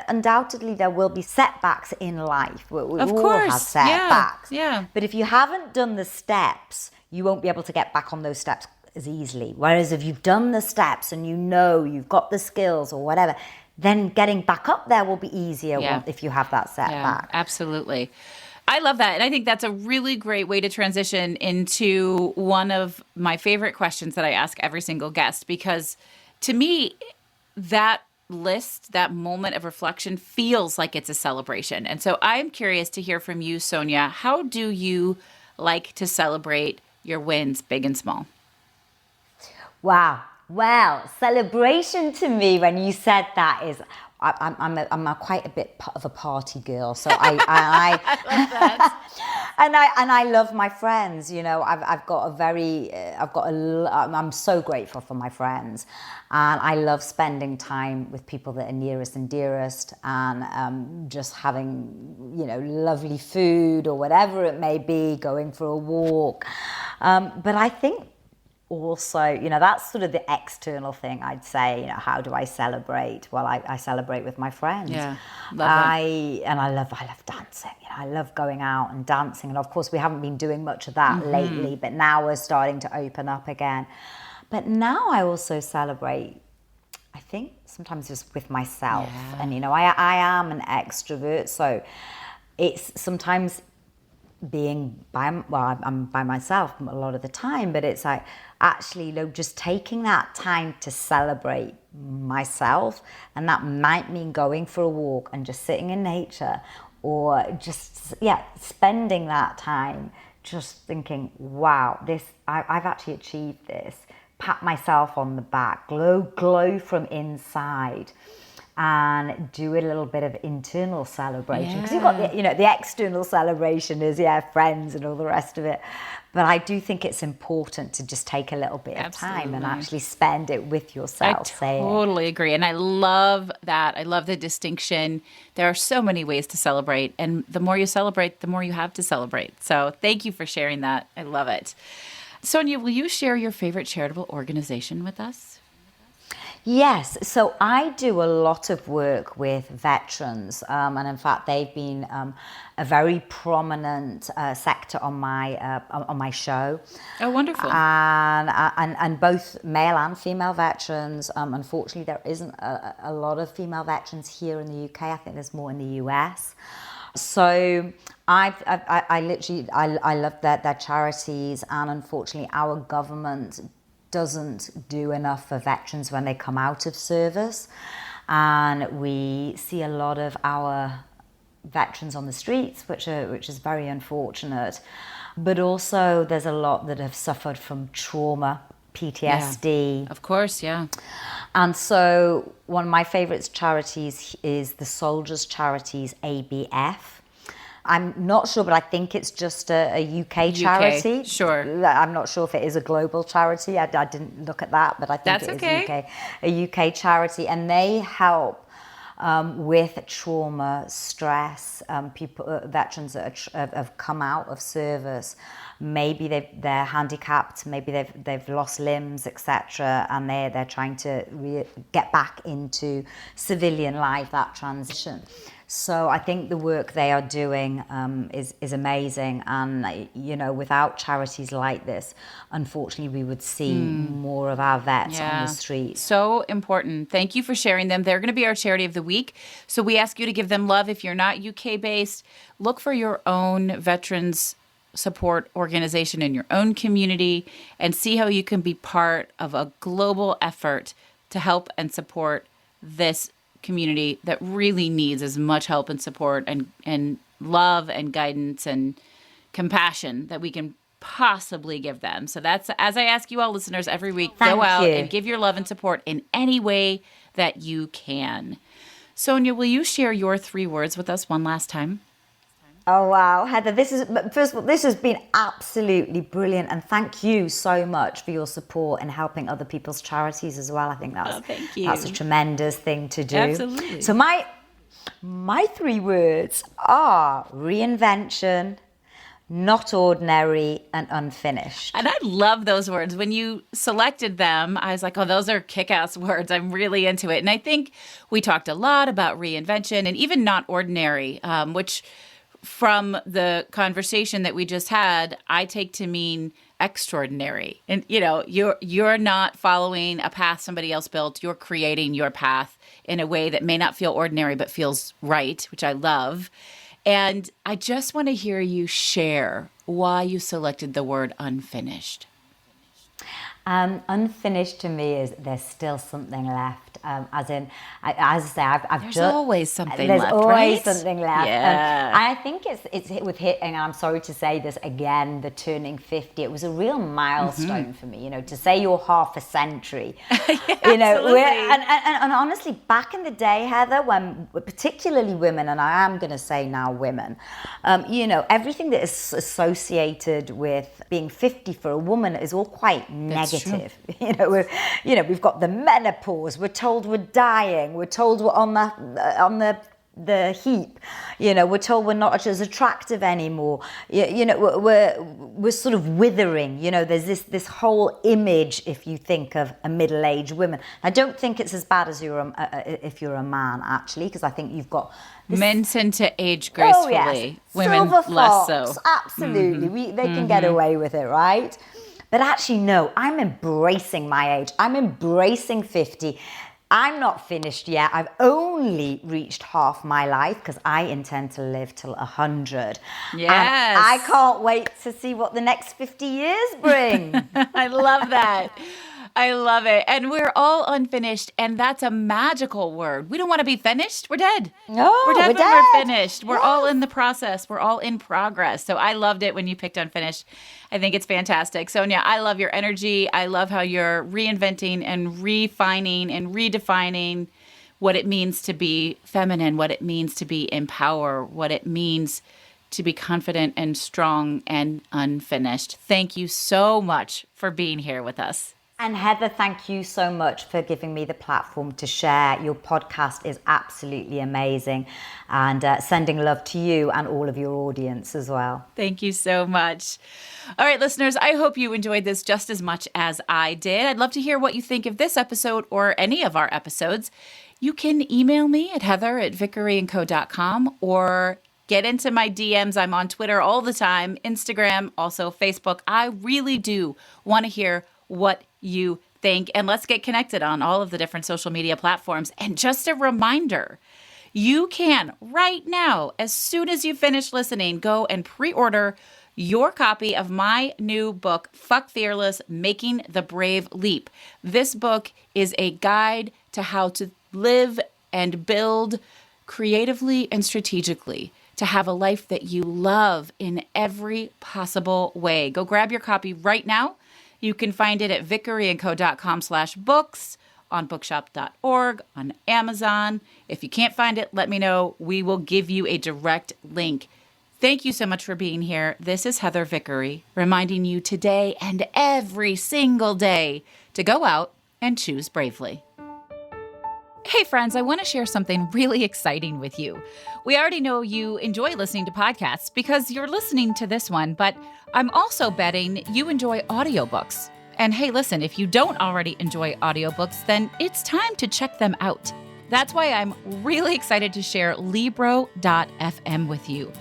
undoubtedly there will be setbacks in life. We all have setbacks. Yeah. But if you haven't done the steps, you won't be able to get back on those steps as easily. Whereas if you've done the steps and you've got the skills or whatever, then getting back up there will be easier if you have that setback. Yeah, absolutely. I love that. And I think that's a really great way to transition into one of my favorite questions that I ask every single guest, because to me, that list, that moment of reflection feels like it's a celebration. And so I'm curious to hear from you, Sonya. How do you like to celebrate your wins, big and small? Wow. Well, celebration to me, when you said that, is I'm quite a bit of a party girl, so I love that. and I love my friends. I'm so grateful for my friends, and I love spending time with people that are nearest and dearest, and just having lovely food or whatever it may be, going for a walk. But I think also, that's sort of the external thing, I'd say. How do I celebrate? Well, I celebrate with my friends. Yeah, I love dancing. I love going out and dancing. And of course, we haven't been doing much of that lately, but now we're starting to open up again. But now I also celebrate, I think, sometimes just with myself. Yeah. And, I am an extrovert, so it's sometimes I'm by myself a lot of the time, but it's like actually just taking that time to celebrate myself, and that might mean going for a walk and just sitting in nature, or just spending that time just thinking, wow, I've actually achieved this. Pat myself on the back, glow from inside. And do a little bit of internal celebration, because you've got the external celebration is friends and all the rest of it, but I do think it's important to just take a little bit of time and actually spend it with yourself. I totally agree, and I love that. I love the distinction. There are so many ways to celebrate, and the more you celebrate, the more you have to celebrate. So thank you for sharing that. I love it. Sonya, will you share your favorite charitable organization with us? Yes, so I do a lot of work with veterans, and in fact, they've been a very prominent sector on my show. Oh, wonderful! And both male and female veterans. Unfortunately, there isn't a lot of female veterans here in the UK. I think there's more in the US. So I love their charities, and unfortunately, our government doesn't do enough for veterans when they come out of service, and we see a lot of our veterans on the streets, which is very unfortunate. But also there's a lot that have suffered from trauma, PTSD. Yeah, of course, yeah. And so one of my favorite charities is the Soldiers Charities ABF. I'm not sure, but I think it's just a UK charity. Sure. I'm not sure if it is a global charity. I didn't look at that, but I think a UK charity. And they help with trauma, stress, veterans that have come out of service. Maybe they're handicapped, maybe they've lost limbs, etc., and they're trying to get back into civilian life, that transition. So I think the work they are doing is amazing, and without charities like this, unfortunately, we would see more of our vets on the streets. So important. Thank you for sharing them. They're going to be our charity of the week, so we ask you to give them love. If you're not UK based, look for your own veterans support organization in your own community and see how you can be part of a global effort to help and support this community that really needs as much help and support and love and guidance and compassion that we can possibly give them. So that's, as I ask you all listeners every week, go out and give your love and support in any way that you can. Sonya, will you share your 3 words with us one last time? Oh, wow. Heather, first of all, this has been absolutely brilliant. And thank you so much for your support and helping other people's charities as well. I think that's a tremendous thing to do. Absolutely. So my My 3 words are reinvention, not ordinary, and unfinished. And I love those words. When you selected them, I was like, oh, those are kick-ass words. I'm really into it. And I think we talked a lot about reinvention and even not ordinary, which from the conversation that we just had, I take to mean extraordinary. And, you're not following a path somebody else built. You're creating your path in a way that may not feel ordinary, but feels right, which I love. And I just want to hear you share why you selected the word unfinished. Unfinished to me is there's still something left. As I say, I've There's just always something there's left, always right? something left. Yeah. And I think it's hit with hitting. And I'm sorry to say this again. The turning 50. It was a real milestone for me. To say you're half a century. Absolutely. And honestly, back in the day, Heather, when particularly women, and I am going to say now women, everything that is associated with being 50 for a woman is all quite negative. We've got the menopause. We're told we're dying. We're told we're on the heap. We're told we're not as attractive anymore. We're sort of withering. There's this whole image, if you think of a middle-aged woman. I don't think it's as bad as if you're a man, actually, because I think you've got men tend to age gracefully. Oh, yes. Women Silver less fox, so. Absolutely. They can get away with it, right? But actually, no, I'm embracing my age. I'm embracing 50. I'm not finished yet. I've only reached half my life because I intend to live till 100. Yes. And I can't wait to see what the next 50 years bring. I love that. I love it. And we're all unfinished, and that's a magical word. We don't want to be finished. We're dead. No, we're dead we're when dead. we're finished. We're all in the process. We're all in progress. So I loved it when you picked unfinished. I think it's fantastic. Sonya, I love your energy. I love how you're reinventing and refining and redefining what it means to be feminine, what it means to be empowered, what it means to be confident and strong and unfinished. Thank you so much for being here with us. And Heather, thank you so much for giving me the platform to share. Your podcast is absolutely amazing, and sending love to you and all of your audience as well. Thank you so much. All right, listeners, I hope you enjoyed this just as much as I did. I'd love to hear what you think of this episode or any of our episodes. You can email me at heather@vickeryandco.com or get into my DMs. I'm on Twitter all the time, Instagram, also Facebook. I really do want to hear what you think. And let's get connected on all of the different social media platforms. And just a reminder, you can right now, as soon as you finish listening, go and pre-order your copy of my new book, Fuck Fearless, Making the Brave Leap. This book is a guide to how to live and build creatively and strategically, to have a life that you love in every possible way. Go grab your copy right now. You can find it at vickeryandco.com/books, on bookshop.org, on Amazon. If you can't find it, let me know. We will give you a direct link. Thank you so much for being here. This is Heather Vickery, reminding you today and every single day to go out and choose bravely. Hey friends, I want to share something really exciting with you. We already know you enjoy listening to podcasts because you're listening to this one, but I'm also betting you enjoy audiobooks. And hey, listen, if you don't already enjoy audiobooks, then it's time to check them out. That's why I'm really excited to share Libro.fm with you.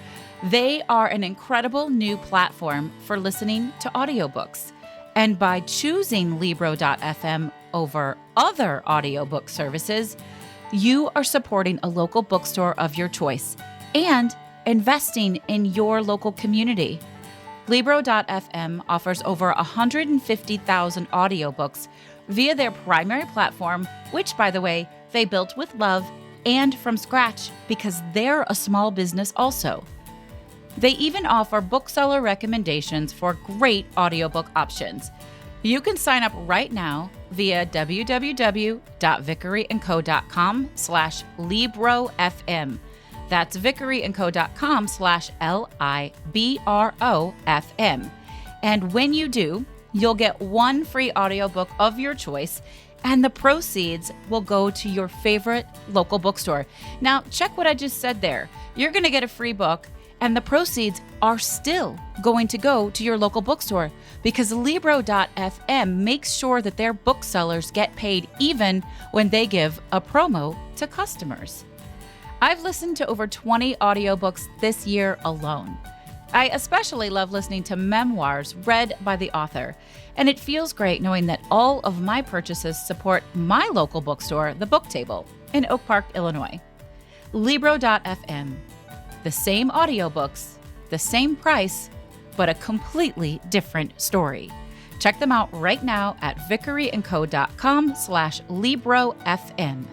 They are an incredible new platform for listening to audiobooks. And by choosing Libro.fm over other audiobook services, you are supporting a local bookstore of your choice and investing in your local community. Libro.fm offers over 150,000 audiobooks via their primary platform, which, by the way, they built with love and from scratch because they're a small business also. They even offer bookseller recommendations for great audiobook options. You can sign up right now via www.vickeryandco.com/LibroFM. That's vickeryandco.com/LIBROFM. And when you do, you'll get one free audiobook of your choice and the proceeds will go to your favorite local bookstore. Now, check what I just said there. You're going to get a free book, and the proceeds are still going to go to your local bookstore because Libro.fm makes sure that their booksellers get paid even when they give a promo to customers. I've listened to over 20 audiobooks this year alone. I especially love listening to memoirs read by the author, and it feels great knowing that all of my purchases support my local bookstore, The Book Table, in Oak Park, Illinois. Libro.fm. The same audiobooks, the same price, but a completely different story. Check them out right now at vickeryandco.com/LibroFM.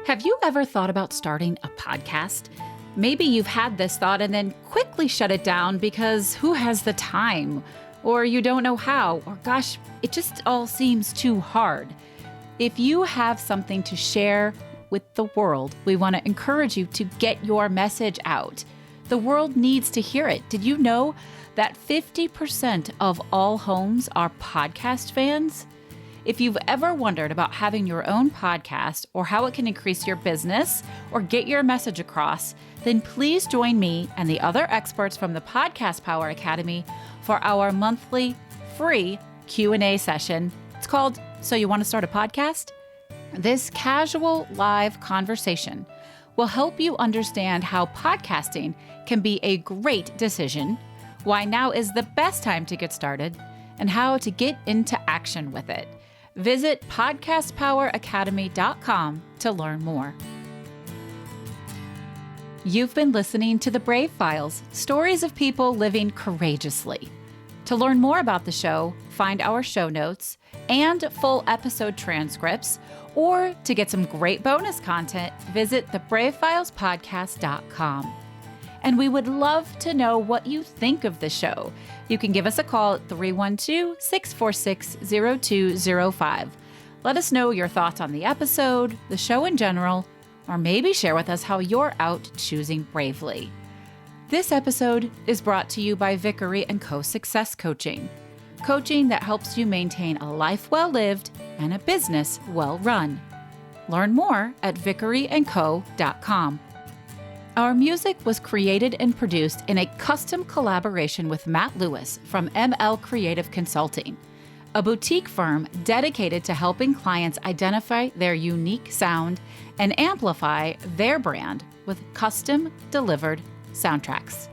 Have you ever thought about starting a podcast? Maybe you've had this thought and then quickly shut it down because who has the time? Or you don't know how, or gosh, it just all seems too hard. If you have something to share with the world, we want to encourage you to get your message out. The world needs to hear it. Did you know that 50% of all homes are podcast fans? If you've ever wondered about having your own podcast or how it can increase your business or get your message across, then please join me and the other experts from the Podcast Power Academy for our monthly free Q&A session. It's called So You Want to Start a Podcast? This casual live conversation will help you understand how podcasting can be a great decision, why now is the best time to get started, and how to get into action with it. Visit podcastpoweracademy.com to learn more. You've been listening to The Brave Files, stories of people living courageously. To learn more about the show, find our show notes and full episode transcripts, or to get some great bonus content, visit thebravefilespodcast.com. And we would love to know what you think of the show. You can give us a call at 312-646-0205. Let us know your thoughts on the episode, the show in general, or maybe share with us how you're out choosing bravely. This episode is brought to you by Vickery & Co. Success Coaching. Coaching that helps you maintain a life well lived and a business well run. Learn more at vickeryandco.com. Our music was created and produced in a custom collaboration with Matt Lewis from ML Creative Consulting, a boutique firm dedicated to helping clients identify their unique sound and amplify their brand with custom delivered soundtracks.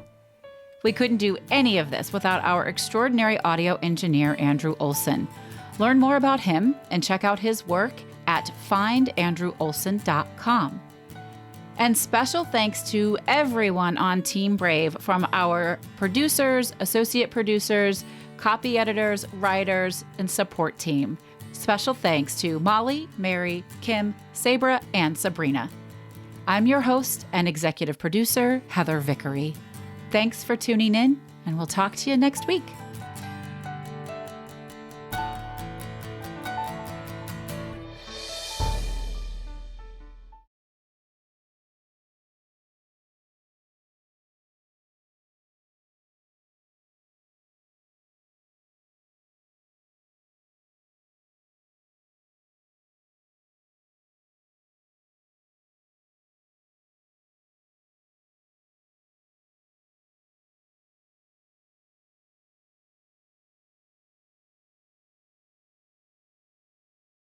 We couldn't do any of this without our extraordinary audio engineer, Andrew Olson. Learn more about him and check out his work at findandrewolson.com. And special thanks to everyone on Team Brave, from our producers, associate producers, copy editors, writers, and support team. Special thanks to Molly, Mary, Kim, Sabra, and Sabrina. I'm your host and executive producer, Heather Vickery. Thanks for tuning in, and we'll talk to you next week.